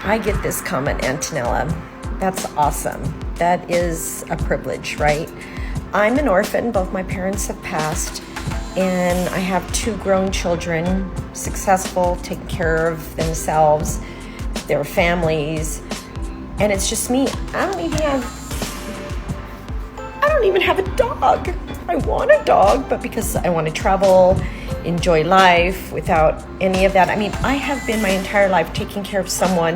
I get this comment, Antonella. That's awesome. That is a privilege, right? I'm an orphan. Both my parents have passed, and I have 2 grown children, successful, taking care of themselves, their families, and it's just me. I don't even have a dog. I want a dog, but because I want to travel, enjoy life without any of that. I mean, I have been my entire life taking care of someone,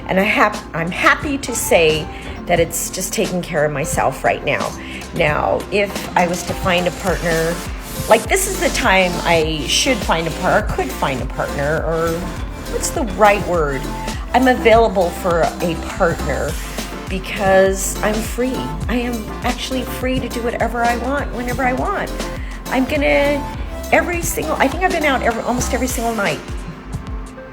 and I'm happy to say that it's just taking care of myself right now. Now, if I was to find a partner, like this is the time I should find a partner, or could find a partner, or what's the right word? I'm available for a partner because I'm free. I am actually free to do whatever I want, whenever I want. I'm gonna, I think I've been out almost every single night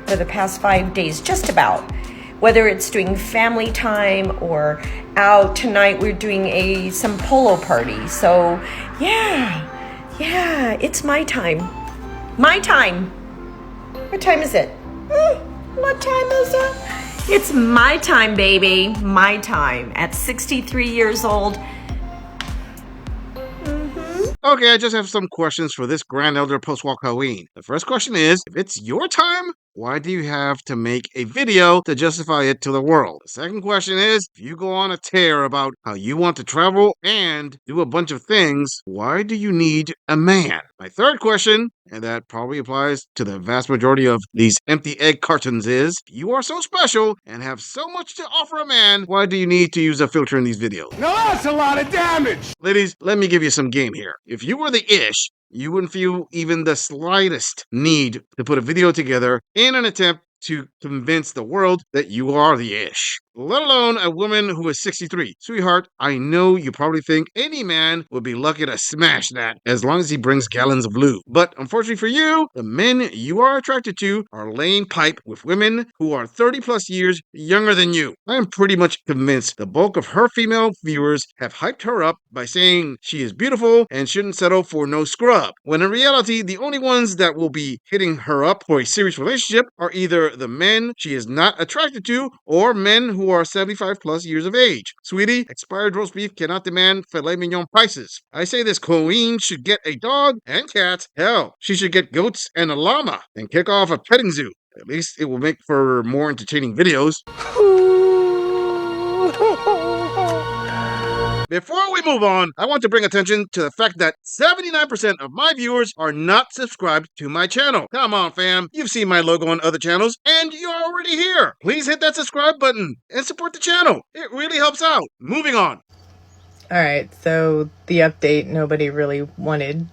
for the past 5 days, just about. Whether it's doing family time or out tonight, we're doing some polo party. So yeah, it's my time. My time. What time is it? What time is it? It's my time, baby. My time. At 63 years old. Okay, I just have some questions for this Grand Elder Post-Walk Halloween. The first question is, if it's your time, why do you have to make a video to justify it to the world? The second question is, if you go on a tear about how you want to travel and do a bunch of things, why do you need a man? My third question, and that probably applies to the vast majority of these empty egg cartons, is, if you are so special and have so much to offer a man, why do you need to use a filter in these videos? Now that's a lot of damage! Ladies, let me give you some game here. If you were the ish, you wouldn't feel even the slightest need to put a video together in an attempt to convince the world that you are the ish, let alone a woman who is 63. Sweetheart, I know you probably think any man would be lucky to smash that as long as he brings gallons of lube. But unfortunately for you, the men you are attracted to are laying pipe with women who are 30 plus years younger than you. I am pretty much convinced the bulk of her female viewers have hyped her up by saying she is beautiful and shouldn't settle for no scrub, when in reality, the only ones that will be hitting her up for a serious relationship are either the men she is not attracted to or men who are 75 plus years of age. Sweetie, expired roast beef cannot demand filet mignon prices. I say this queen should get a dog and cat. Hell, she should get goats and a llama and kick off a petting zoo. At least it will make for more entertaining videos. Before we move on, I want to bring attention to the fact that 79% of my viewers are not subscribed to my channel. Come on, fam. You've seen my logo on other channels, and you're already here. Please hit that subscribe button and support the channel. It really helps out. Moving on. All right, so the update nobody really wanted.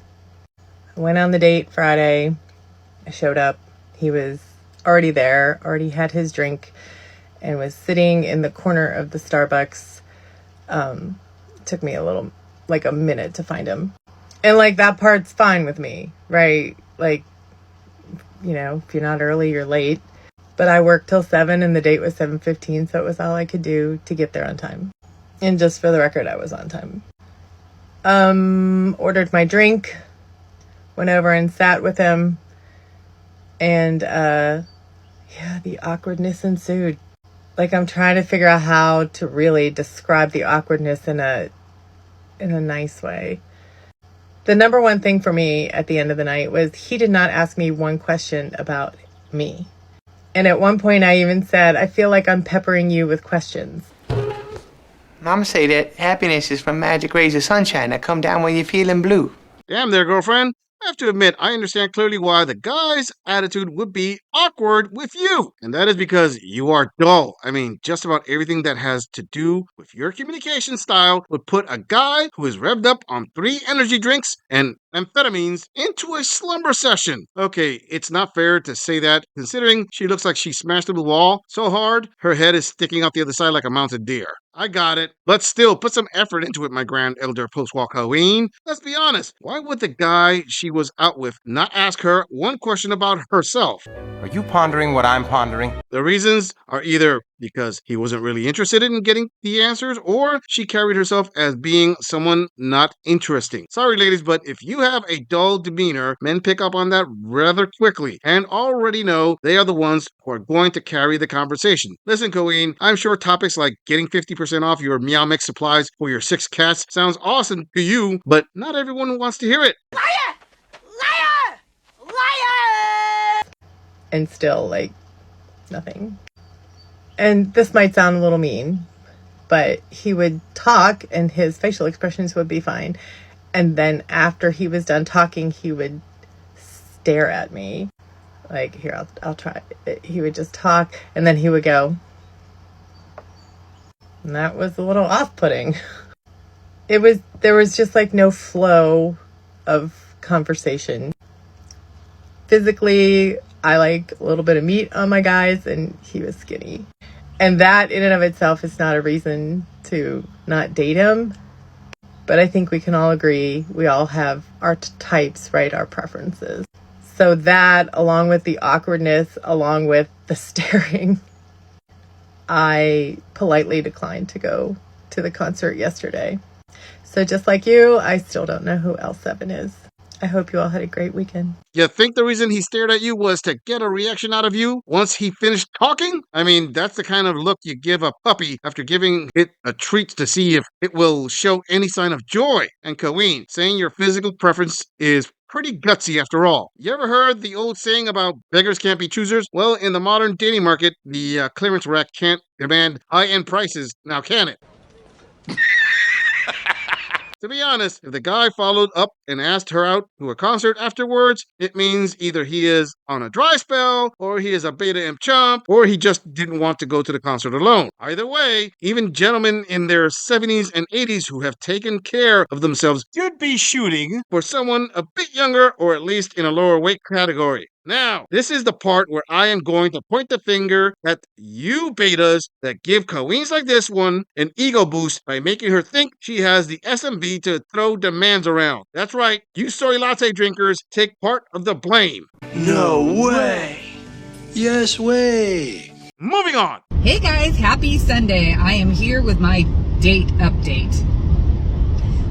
I went on the date Friday. I showed up. He was already there, already had his drink, and was sitting in the corner of the Starbucks. Took me a minute to find him. And that part's fine with me, right? If you're not early, you're late. But I worked till 7 and the date was 7:15, so it was all I could do to get there on time. And just for the record, I was on time. Ordered my drink, went over and sat with him, and the awkwardness ensued. I'm trying to figure out how to really describe the awkwardness in a nice way. The number one thing for me at the end of the night was he did not ask me one question about me. And at one point I even said, I feel like I'm peppering you with questions. Mama say that happiness is from magic rays of sunshine that come down when you're feeling blue. Damn there, girlfriend. I have to admit, I understand clearly why the guy's attitude would be awkward with you. And that is because you are dull. I mean, just about everything that has to do with your communication style would put a guy who is revved up on 3 energy drinks and amphetamines into a slumber session. Okay, it's not fair to say that, considering she looks like she smashed through the wall so hard, her head is sticking out the other side like a mounted deer. I got it. But still, put some effort into it, my Grand Elder Post-Walk Halloween. Let's be honest. Why would the guy she was out with not ask her one question about herself? Are you pondering what I'm pondering? The reasons are either because he wasn't really interested in getting the answers, or she carried herself as being someone not interesting. Sorry, ladies, but if you have a dull demeanor, men pick up on that rather quickly and already know they are the ones who are going to carry the conversation. Listen, Colleen, I'm sure topics like getting 50% off your Meow Mix supplies for your 6 cats sounds awesome to you, but not everyone wants to hear it. Liar! Liar! Liar! And still, like, nothing. And this might sound a little mean, but he would talk and his facial expressions would be fine. And then after he was done talking, he would stare at me. Like, here, I'll try. He would just talk and then he would go. And that was a little off-putting. There was just like no flow of conversation. Physically, I like a little bit of meat on my guys and he was skinny. And that in and of itself is not a reason to not date him. But I think we can all agree we all have our types, right? Our preferences. So that, along with the awkwardness, along with the staring, I politely declined to go to the concert yesterday. So just like you, I still don't know who L7 is. I hope you all had a great weekend. You think the reason he stared at you was to get a reaction out of you once he finished talking? I mean, that's the kind of look you give a puppy after giving it a treat to see if it will show any sign of joy. And Colleen, saying your physical preference is pretty gutsy after all. You ever heard the old saying about beggars can't be choosers? Well, in the modern dating market, the clearance rack can't demand high-end prices, now can it? To be honest, if the guy followed up and asked her out to a concert afterwards, it means either he is on a dry spell, or he is a beta imp chump, or he just didn't want to go to the concert alone. Either way, even gentlemen in their 70s and 80s who have taken care of themselves should be shooting for someone a bit younger, or at least in a lower weight category. Now, this is the part where I am going to point the finger at you betas that give queens like this one an ego boost by making her think she has the SMV to throw demands around. That's right, you soy latte drinkers take part of the blame. No way. Yes way. Moving on. Hey guys, happy Sunday. I am here with my date update.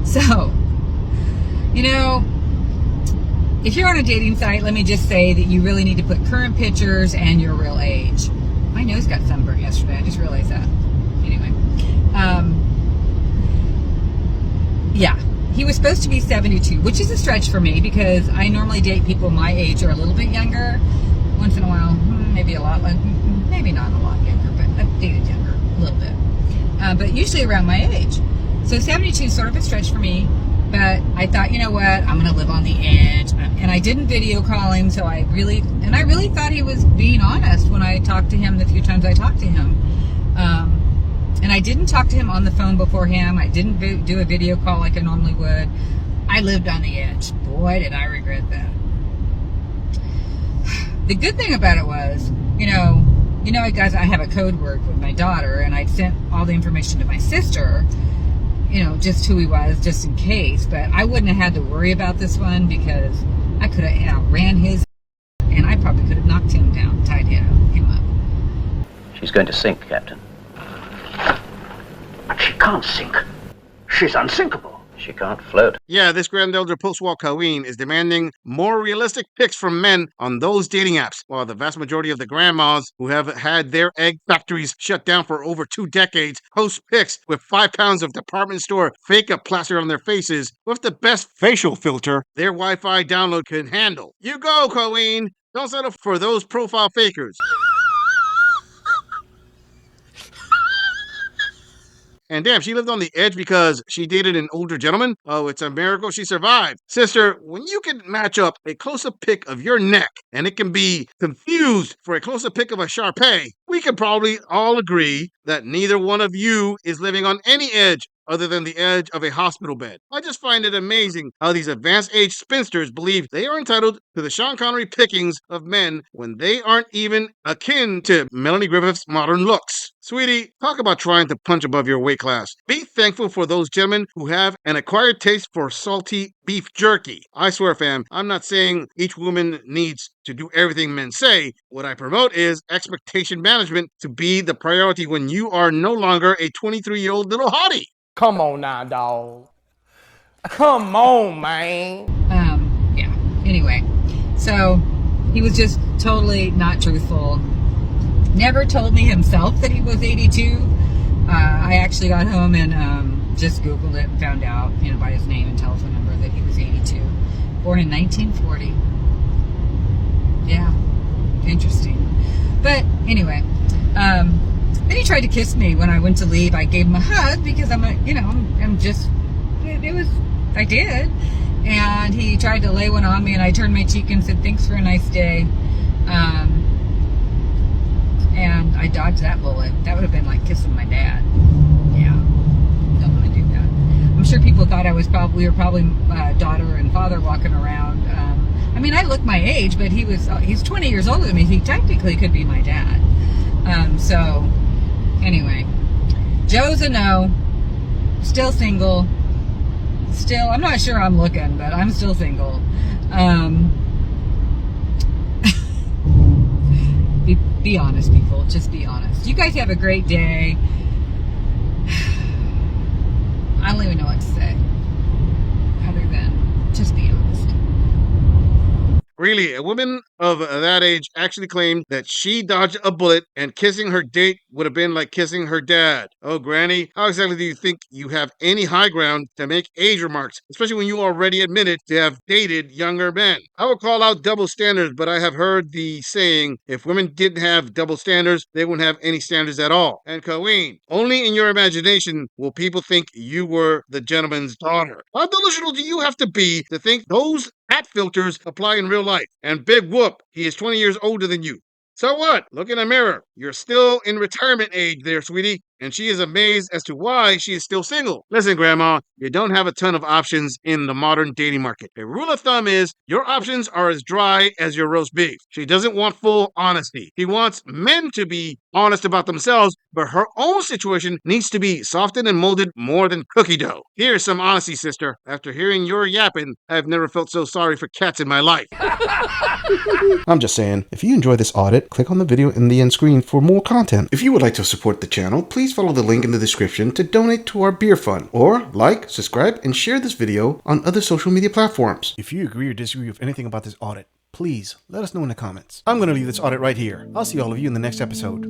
So, if you're on a dating site, let me just say that you really need to put current pictures and your real age. My nose got sunburned yesterday. I just realized that. Anyway. Yeah. He was supposed to be 72, which is a stretch for me because I normally date people my age or a little bit younger. Once in a while, maybe a lot, maybe not a lot younger, but I've dated younger a little bit. But usually around my age. So 72 is sort of a stretch for me. But I thought, you know what, I'm going to live on the edge. And I didn't video call him, so I really thought he was being honest when I talked to him the few times I talked to him. And I didn't talk to him on the phone before him. I didn't do a video call like I normally would. I lived on the edge. Boy, did I regret that. The good thing about it was, guys, I have a code word with my daughter, and I'd sent all the information to my sister, just who he was, just in case. But I wouldn't have had to worry about this one because I could have outran his, and I probably could have knocked him down, tied him up. She's going to sink, Captain. But she can't sink. She's unsinkable. She can't float. Yeah, this Grandelder post-war queen is demanding more realistic pics from men on those dating apps, while the vast majority of the grandmas who have had their egg factories shut down for over 2 decades post pics with 5 pounds of department store fake-up plastered on their faces with the best facial filter their Wi-Fi download can handle. You go, queen! Don't settle for those profile fakers. And damn, she lived on the edge because she dated an older gentleman? Oh, it's a miracle she survived. Sister, when you can match up a close-up pic of your neck and it can be confused for a close-up pic of a Shar-Pei, we can probably all agree that neither one of you is living on any edge other than the edge of a hospital bed. I just find it amazing how these advanced age spinsters believe they are entitled to the Sean Connery pickings of men when they aren't even akin to Melanie Griffith's modern looks. Sweetie, talk about trying to punch above your weight class. Be thankful for those gentlemen who have an acquired taste for salty beef jerky. I swear, fam, I'm not saying each woman needs to do everything men say. What I promote is expectation management to be the priority when you are no longer a 23-year-old little hottie. Come on now, dog. Come on, man. Yeah. Anyway, so he was just totally not truthful. Never told me himself that he was 82. I actually got home and just Googled it and found out, by his name and telephone number that he was 82. Born in 1940. Yeah. Interesting. But anyway, then he tried to kiss me when I went to leave. I gave him a hug because I did. And he tried to lay one on me and I turned my cheek and said, thanks for a nice day. And I dodged that bullet. That would have been like kissing my dad. Yeah. Don't want to do that. I'm sure people thought we were probably daughter and father walking around. I look my age, but he's 20 years older than me. He technically could be my dad. So anyway, Joe's a no. Still single. Still, I'm not sure I'm looking, but I'm still single. Be honest, people. Just be honest. You guys have a great day. I don't even know what to say other than just be honest. Really, a woman of that age actually claimed that she dodged a bullet and kissing her date would have been like kissing her dad. Oh, Granny, how exactly do you think you have any high ground to make age remarks, especially when you already admitted to have dated younger men? I would call out double standards, but I have heard the saying, if women didn't have double standards, they wouldn't have any standards at all. And Colleen, only in your imagination will people think you were the gentleman's daughter. How delusional do you have to be to think those hat filters apply in real life? And big whoop, he is 20 years older than you. So what? Look in the mirror. You're still in retirement age there, sweetie. And she is amazed as to why she is still single. Listen, Grandma, you don't have a ton of options in the modern dating market. A rule of thumb is your options are as dry as your roast beef. She doesn't want full honesty. He wants men to be honest about themselves, but her own situation needs to be softened and molded more than cookie dough. Here's some honesty, sister. After hearing your yapping, I've never felt so sorry for cats in my life. I'm just saying, if you enjoy this audit, click on the video in the end screen for more content. If you would like to support the channel, please follow the link in the description to donate to our beer fund, or like, subscribe, and share this video on other social media platforms. If you agree or disagree with anything about this audit, please let us know in the comments. I'm going to leave this audit right here. I'll see all of you in the next episode.